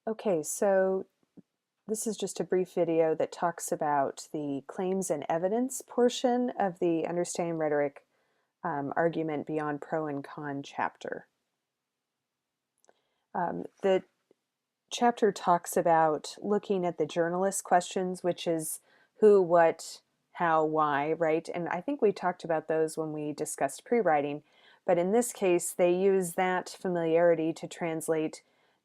Okay, so this is just a brief video that talks about the claims and evidence portion of the Understanding Rhetoric Argument Beyond Pro and Con chapter. The chapter talks about looking at the journalist questions, which is who, what, how, why, right? And I think we talked about those when we discussed pre-writing, but in this case, they use that familiarity to translate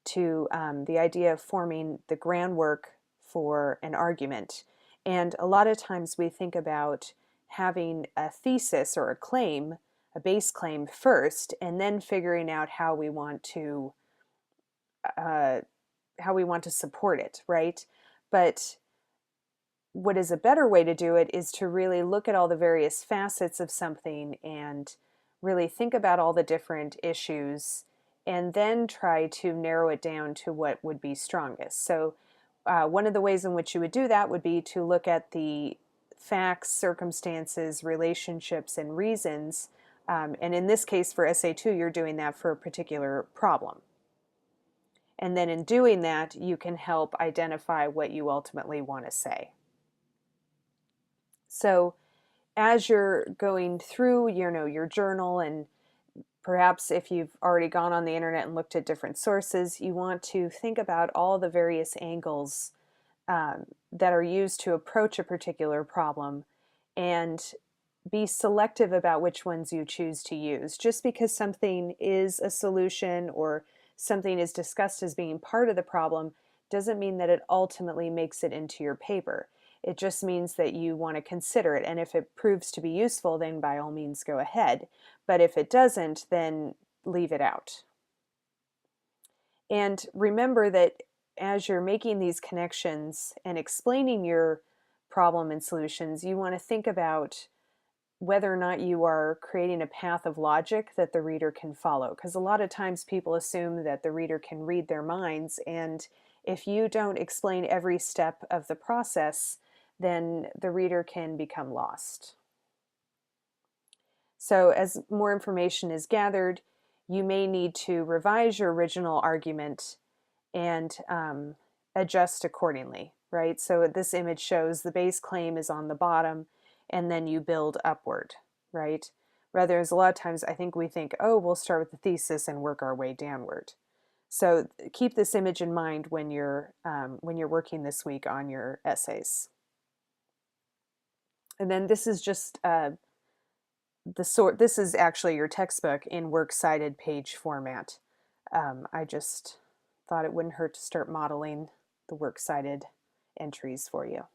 to the idea of forming the groundwork for an argument. And a lot of times we think about having a thesis or a claim, a base claim first, and then figuring out uh, how we want to support it, right? But what is a better way to do it is to really look at all the various facets of something and really think about all the different issues and then try to narrow it down to what would be strongest. So one of the ways in which you would do that would be to look at the facts, circumstances, relationships, and reasons. And in this case, for SA2, you're doing that for a particular problem. And then in doing that, you can help identify what you ultimately want to say. So as you're going through, your journal, and perhaps if you've already gone on the internet and looked at different sources, you want to think about all the various angles that are used to approach a particular problem and be selective about which ones you choose to use. Just because something is a solution or something is discussed as being part of the problem doesn't mean that it ultimately makes it into your paper. It just means that you want to consider it, and if it proves to be useful, then by all means go ahead. But if it doesn't, then leave it out. And remember that as you're making these connections and explaining your problem and solutions, you want to think about whether or not you are creating a path of logic that the reader can follow. Because a lot of times people assume that the reader can read their minds, and if you don't explain every step of the process, then the reader can become lost. So as more information is gathered, you may need to revise your original argument and adjust accordingly, right? So this image shows the base claim is on the bottom, and then you build upward, right? Rather, as a lot of times I think we think, oh, we'll start with the thesis and work our way downward. So keep this image in mind when you're working this week on your essays. And then this is just this is actually your textbook in works cited page format. I just thought it wouldn't hurt to start modeling the works cited entries for you.